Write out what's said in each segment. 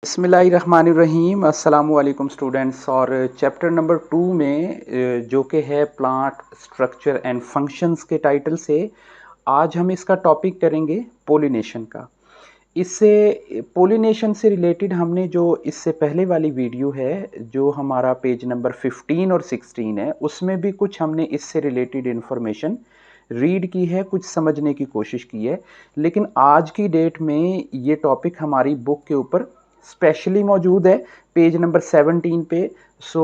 बिस्मिल्लाहिर्रहमानिर्रहीम अस्सलामु अलैकुम स्टूडेंट्स। और चैप्टर नंबर 2 में जो कि है प्लांट स्ट्रक्चर एंड फंक्शंस के टाइटल से आज हम इसका टॉपिक करेंगे पोलिनेशन का। इससे पोलिनेशन से रिलेटेड हमने जो इससे पहले वाली वीडियो है जो हमारा पेज नंबर 15 और 16 है उसमें भी कुछ हमने इससे रिलेटेड इन्फॉर्मेशन रीड की है, कुछ समझने की कोशिश की है। लेकिन आज की डेट में ये टॉपिक हमारी बुक के ऊपर स्पेशली मौजूद है पेज नंबर 17 पे। सो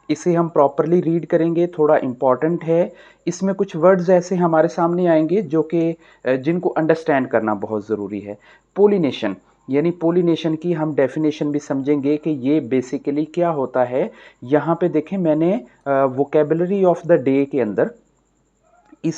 इसे हम प्रॉपरली रीड करेंगे, थोड़ा इम्पॉर्टेंट है। इसमें कुछ वर्ड्स ऐसे हमारे सामने आएंगे जो कि जिनको अंडरस्टैंड करना बहुत ज़रूरी है। पोलिनेशन यानी पोलिनेशन की हम डेफिनेशन भी समझेंगे कि ये बेसिकली क्या होता है। यहाँ पे देखें मैंने वोकेबलरी ऑफ द डे के अंदर इस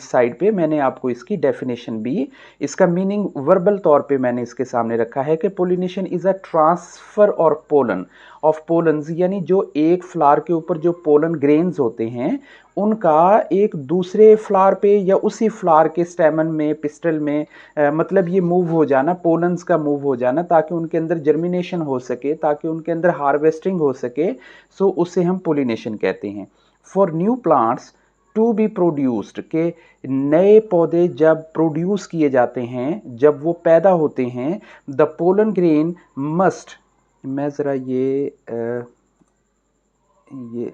साइड पे मैंने आपको इसकी डेफिनेशन भी, इसका मीनिंग वर्बल तौर पे मैंने इसके सामने रखा है कि पोलिनेशन इज़ अ ट्रांसफ़र और पोलन ऑफ पोलन्स, यानी जो एक फ्लावर के ऊपर जो पोलन ग्रेन्स होते हैं उनका एक दूसरे फ्लावर पे या उसी फ्लावर के स्टेमन में, पिस्टल में मतलब ये मूव हो जाना, पोलन्स का मूव हो जाना, ताकि उनके अंदर जर्मिनेशन हो सके, ताकि उनके अंदर हार्वेस्टिंग हो सके। सो उसे हम पोलिनेशन कहते हैं। For new plants to be produced, के नए पौधे जब प्रोड्यूस किए जाते हैं, जब वो पैदा होते हैं, द पोलन ग्रेन मस्ट, मैं ज़रा ये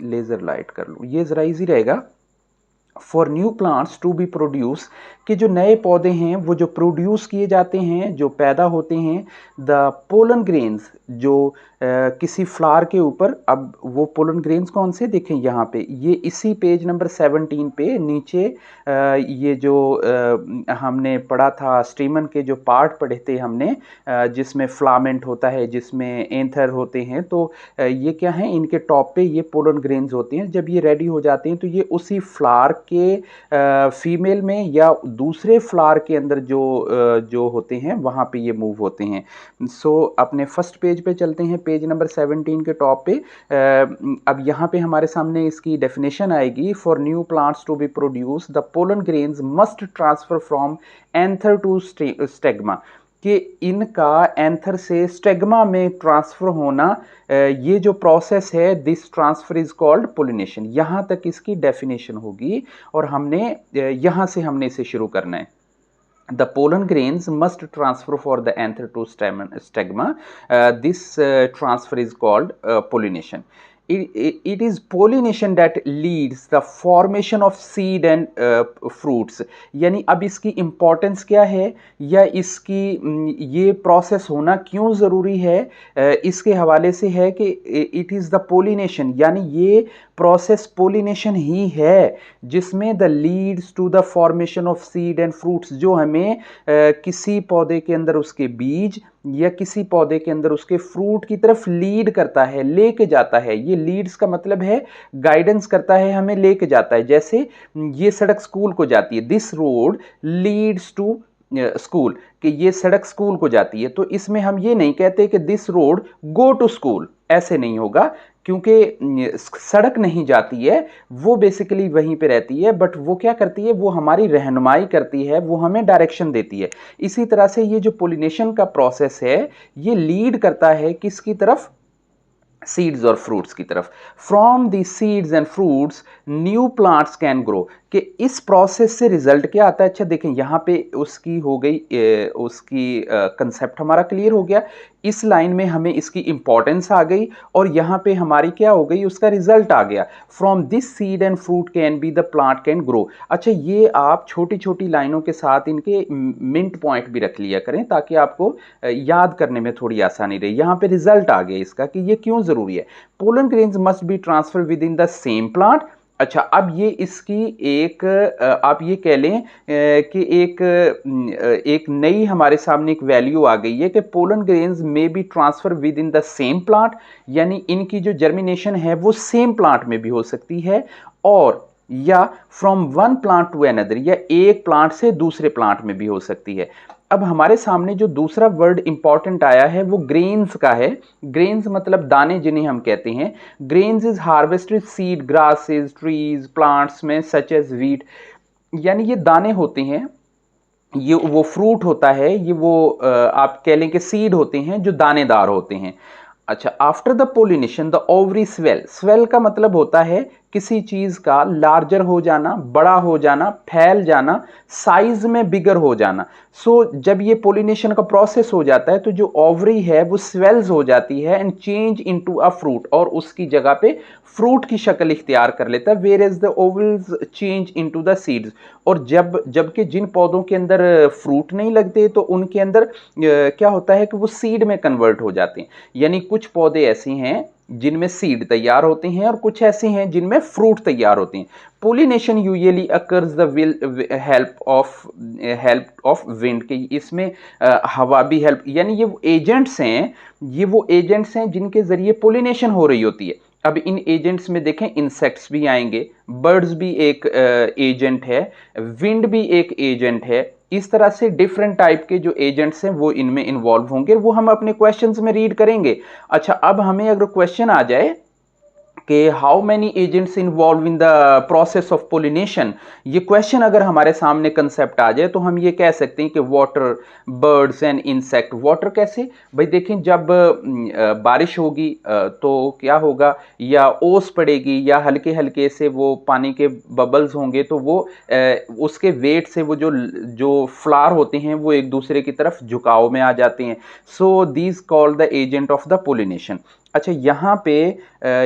लेज़र लाइट कर लूँ, ये ज़रा इजी रहेगा। For new plants to be produce, कि जो नए पौधे हैं वो जो प्रोड्यूस किए जाते हैं, जो पैदा होते हैं, द पोलन ग्रेन्स, जो किसी फ्लावर के ऊपर, अब वो पोलन ग्रेन्स कौन से देखें यहाँ पे, ये इसी पेज नंबर 17 पे नीचे ये जो हमने पढ़ा था, स्टीमन के जो पार्ट पढ़े थे हमने, जिसमें फ्लामेंट होता है, जिसमें एंथर होते हैं, तो ये क्या है, इनके टॉप पे ये पोलन ग्रेन्स होते हैं। जब ये रेडी हो जाते हैं तो ये उसी फ्लावर के फीमेल में या दूसरे फ्लावर के अंदर जो होते हैं वहाँ पे ये मूव होते हैं। सो अपने फर्स्ट पेज पे चलते हैं, पेज नंबर 17 के टॉप पे। अब यहाँ पे हमारे सामने इसकी डेफिनेशन आएगी। For new plants to be produced the pollen grains must transfer from anther to stigma, कि इनका एंथर से स्टेग्मा में ट्रांसफ़र होना, ये जो प्रोसेस है, this transfer is called pollination. यहाँ तक इसकी डेफिनेशन होगी और हमने यहाँ से हमने इसे शुरू करना है। The pollen grains must transfer for the anther to stegma. This transfer is called pollination. It is pollination that leads the formation of seed and fruits. यानी अब इसकी इम्पोर्टेंस क्या है या इसकी ये प्रोसेस होना क्यों ज़रूरी है, इसके हवाले से है कि इट इज़ द पोलिनेशन, यानी ये प्रोसेस पोलिनेशन ही है जिसमें the leads to the formation of seed and fruits, जो हमें किसी पौधे के अंदर उसके बीज या किसी पौधे के अंदर उसके फ्रूट की तरफ लीड करता है, लेके जाता है। ये लीड्स का मतलब है गाइडेंस करता है, हमें लेके जाता है। जैसे ये सड़क स्कूल को जाती है, this road leads to school, कि ये सड़क स्कूल को जाती है। तो इसमें हम ये नहीं कहते कि this road go to school, ऐसे नहीं होगा, क्योंकि सड़क नहीं जाती है, वो बेसिकली वहीं पे रहती है, बट वो क्या करती है, वो हमारी रहनुमाई करती है, वो हमें डायरेक्शन देती है। इसी तरह से ये जो पोलिनेशन का प्रोसेस है ये लीड करता है किसकी तरफ, सीड्स और फ्रूट्स की तरफ। From the seeds and fruits new plants can grow, कि इस प्रोसेस से रिजल्ट क्या आता है। अच्छा देखें यहाँ पे उसकी हो गई, उसकी कंसेप्ट हमारा क्लियर हो गया, इस लाइन में हमें इसकी इंपॉर्टेंस आ गई और यहाँ पे हमारी क्या हो गई, उसका रिजल्ट आ गया। From this seed and fruit can be the plant can grow. अच्छा ये आप छोटी छोटी लाइनों के साथ इनके मिंट पॉइंट भी रख लिया करें ताकि आपको याद करने में थोड़ी आसानी रहे। यहाँ पे रिजल्ट आ गया इसका कि ये क्यों ज़रूरी है। Pollen grains must be transfer within the same plant. अच्छा अब ये इसकी एक आप ये कह लें कि एक नई हमारे सामने एक वैल्यू आ गई है कि पोलन ग्रेन्स में be transfer within the same plant, यानी इनकी जो जर्मिनेशन है वो सेम प्लांट में भी हो सकती है, और या from one plant to another, या एक प्लांट से दूसरे प्लांट में भी हो सकती है। अब हमारे सामने जो दूसरा वर्ड इंपॉर्टेंट आया है वो ग्रेन्स का है। ग्रेन्स मतलब दाने जिन्हें हम कहते हैं। Grains is harvested seed grasses trees plants में सच एज व्हीट, यानी ये दाने होते हैं ये वो फ्रूट होता है, ये वो आप कह लें कि सीड होते हैं जो दानेदार होते हैं। अच्छा, after the pollination the ovary swell, swell का मतलब होता है किसी चीज का लार्जर हो जाना, बड़ा हो जाना, फैल जाना, साइज में बिगर हो जाना। जब ये पोलिनेशन का प्रोसेस हो जाता है तो जो ओवरी है वो स्वेल्स हो जाती है and change into a fruit, और उसकी जगह पे फ्रूट की शक्ल इख्तियार कर लेता है। Where is the ovules change into the seeds, और जबकि जिन पौधों के अंदर फ्रूट नहीं लगते तो उनके अंदर क्या होता है कि वो सीड में कन्वर्ट हो जाते हैं। यानी कुछ पौधे ऐसे हैं जिनमें सीड तैयार होते हैं और कुछ ऐसे हैं जिनमें फ्रूट तैयार होते हैं। Pollination usually occurs the help of wind के, इसमें हवा भी हेल्प, यानी ये वो एजेंट्स हैं जिनके जरिए पोलिनेशन हो रही होती है। अब इन एजेंट्स में देखें, इंसेक्ट्स भी आएंगे, बर्ड्स भी एक एजेंट है, विंड भी एक एजेंट है। इस तरह से डिफरेंट टाइप के जो एजेंट्स हैं वो इनमें इन्वॉल्व होंगे, वो हम अपने क्वेश्चंस में रीड करेंगे। अच्छा, अब हमें अगर क्वेश्चन आ जाए कि how many agents involve in the process of pollination, ये क्वेश्चन अगर हमारे सामने कंसेप्ट आ जाए तो हम ये कह सकते हैं कि water, birds and insect. Water कैसे भाई, देखें जब बारिश होगी तो क्या होगा, या ओस पड़ेगी या हल्के हल्के से वो पानी के बबल्स होंगे, तो वो उसके वेट से वो जो जो फ्लावर होते हैं वो एक दूसरे की तरफ झुकाव में आ जाते हैं। So these called the agent of the pollination. अच्छा, यहाँ पे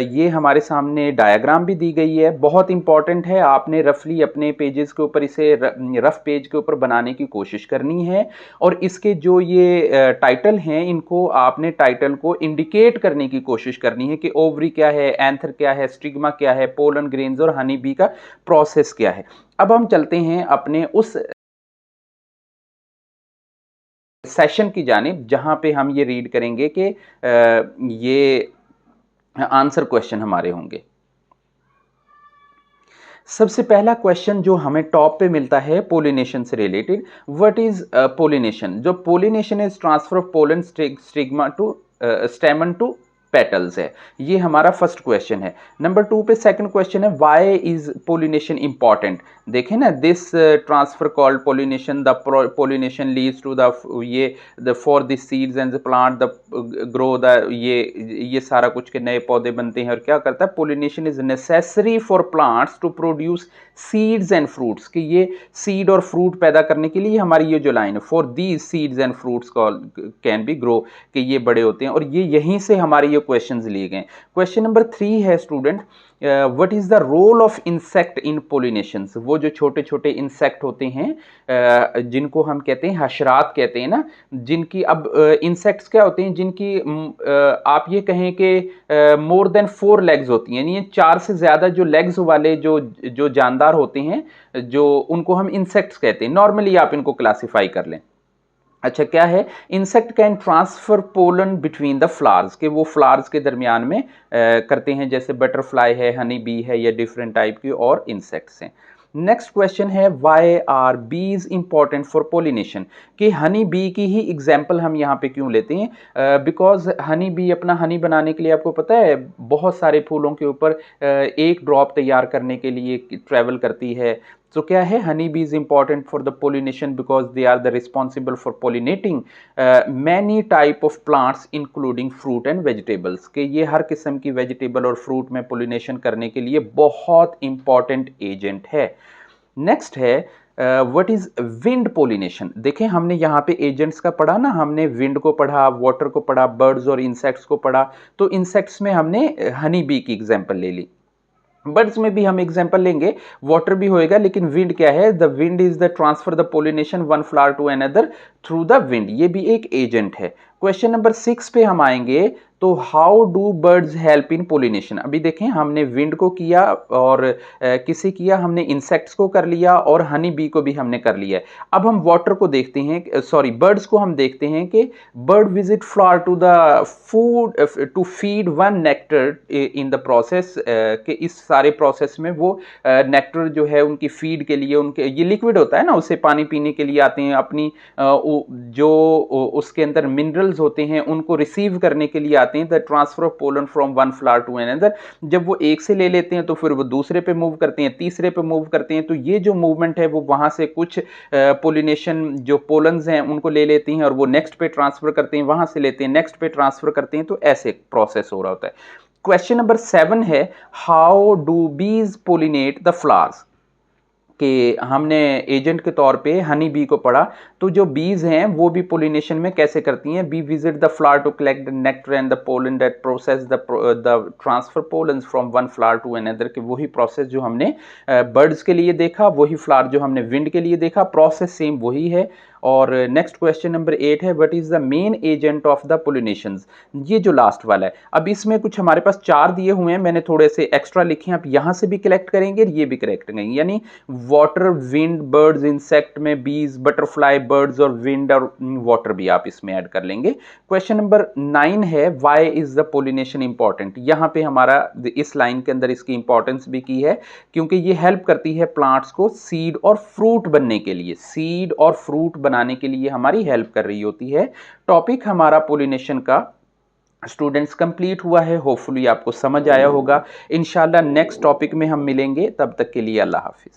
ये हमारे सामने डायग्राम भी दी गई है, बहुत इंपॉर्टेंट है। आपने रफली अपने पेजेस के ऊपर इसे रफ पेज के ऊपर बनाने की कोशिश करनी है, और इसके जो ये टाइटल हैं इनको आपने टाइटल को इंडिकेट करने की कोशिश करनी है कि ओवरी क्या है, एंथर क्या है, स्टिग्मा क्या है, पोलन ग्रेन्स और हनी बी का प्रोसेस क्या है। अब हम चलते हैं अपने उस सेशन की जानिब जहां पे हम ये रीड करेंगे कि ये आंसर क्वेश्चन हमारे होंगे। सबसे पहला क्वेश्चन जो हमें टॉप पे मिलता है पोलिनेशन से रिलेटेड, व्हाट इज पोलिनेशन। जो pollination is transfer of pollen stigma to stamen to petals है, ये हमारा फर्स्ट क्वेश्चन है। नंबर 2 पे सेकंड क्वेश्चन है, व्हाई इज पोलिनेशन इंपॉर्टेंट। देखें ना, this transfer called pollination, the pollination leads to the ये the for the seeds and the plant the grow the ये सारा कुछ के नए पौधे बनते हैं। और क्या करता है, pollination is necessary for plants to produce seeds and fruits, कि ये सीड और फ्रूट पैदा करने के लिए हमारी ये जो लाइन है, for these seeds and fruits can be grow, कि ये बड़े होते हैं। और ये यहीं से हमारे ये क्वेश्चंस लिए गए। क्वेश्चन नंबर 3 है student, what is the role of insect in pollination. वो जो छोटे छोटे इंसेक्ट होते हैं जिनको हम कहते हैं हशरात कहते हैं ना, जिनकी अब इंसेक्ट्स क्या होते हैं, जिनकी आप ये कहें कि मोर देन 4 लेग्स होती हैं, यानी 4 से ज़्यादा जो लेग्स वाले जो जो जानदार होते हैं, जो उनको हम इंसेक्ट्स कहते हैं। नॉर्मली आप इनको क्लासीफाई कर लें। अच्छा, क्या है, insect can transfer pollen between the flowers, के वो फ्लावर्स के दरमियान में करते हैं, जैसे बटरफ्लाई है, हनी बी है, या डिफरेंट टाइप की और इंसेक्ट्स हैं। नेक्स्ट क्वेश्चन है, why R Bs important for pollination, कि हनी बी की ही एग्जाम्पल हम यहाँ पे क्यों लेते हैं। बिकॉज हनी बी अपना हनी बनाने के लिए, आपको पता है, बहुत सारे फूलों के ऊपर एक ड्रॉप तैयार करने के लिए ट्रैवल करती है। तो क्या है, honey bee is important for the pollination because they are the responsible for pollinating many type of plants including fruit and vegetables, के ये हर किस्म की वेजिटेबल और फ्रूट में पोलिनेशन करने के लिए बहुत इंपॉर्टेंट एजेंट है। नेक्स्ट है, व्हाट इज विंड पोलिनेशन। देखें, हमने यहाँ पे एजेंट्स का पढ़ा ना, हमने विंड को पढ़ा, वाटर को पढ़ा, बर्ड्स और इंसेक्ट्स को पढ़ा। तो इंसेक्ट्स में हमने हनी बी की एग्जाम्पल ले ली, बर्ड्स में भी हम एग्जांपल लेंगे, वाटर भी होएगा, लेकिन विंड क्या है, the wind is the transfer the pollination one flower to another through the wind, ये भी एक एजेंट है। क्वेश्चन नंबर 6 पे हम आएंगे, तो how do birds help in pollination. अभी देखें, हमने विंड को किया और किसे किया, हमने इंसेक्ट्स को कर लिया और हनी बी को भी हमने कर लिया है। अब हम वाटर को देखते हैं, सॉरी बर्ड्स को हम देखते हैं कि bird visit flower to the food to feed one nectar in the process, के इस सारे प्रोसेस में वो नेक्टर जो है उनकी फीड के लिए, उनके ये लिक्विड होता है ना, उसे पानी पीने के लिए आते हैं, अपनी जो उसके अंदर मिनरल्स होते हैं उनको रिसीव करने के लिए जाते हैं, the transfer of pollen from one flower to another, जब वो एक से ले लेते हैं तो फिर वो दूसरे पे मूव करते हैं, तीसरे पे मूव करते हैं, तो ये जो मूवमेंट है वो वहां से कुछ पोलिनेशन जो पोलन्स हैं उनको ले लेती हैं और वो नेक्स्ट पे ट्रांसफर करते हैं, वहां से लेते हैं, नेक्स्ट पे ट्रांसफर करते हैं, तो ऐसे प्रोसेस हो रहा होता है। क्वेश्चन नंबर 7 है, हाउ डू बीज पोलिनेट द फ्लावर्स, कि हमने एजेंट के तौर पे हनी बी को पढ़ा, तो जो बीज हैं वो भी पोलिनेशन में कैसे करती हैं। Bee visit the flower to collect the nectar and the pollen that process the transfer pollens from one flower to another, कि वही प्रोसेस जो हमने बर्ड्स के लिए देखा, वही फ्लावर जो हमने विंड के लिए देखा, प्रोसेस सेम वही है। और नेक्स्ट क्वेश्चन नंबर 8 है, what is the main agent of the pollinations, ये जो लास्ट वाला है। अब इसमें कुछ हमारे पास 4 दिए हुए हैं, मैंने थोड़े से एक्स्ट्रा लिखे हैं, आप यहां से भी कलेक्ट करेंगे, ये भी कलेक्ट करेंगे, यानी वाटर, विंड, बर्ड्स, इंसेक्ट में बीज, बटरफ्लाई, बर्ड्स और विंड और वाटर भी आप इसमें ऐड कर लेंगे। क्वेश्चन नंबर 9 है, why is the pollination important, यहां पे हमारा इस लाइन के अंदर इसकी इंपॉर्टेंस भी की है, क्योंकि ये हेल्प करती है प्लांट्स को सीड और फ्रूट बनने के लिए, सीड और फ्रूट बनाने के लिए हमारी हेल्प कर रही होती है। टॉपिक हमारा पोलिनेशन का स्टूडेंट्स कंप्लीट हुआ है, होपफुली आपको समझ आया होगा। इंशाल्लाह नेक्स्ट टॉपिक में हम मिलेंगे, तब तक के लिए अल्लाह हाफिज।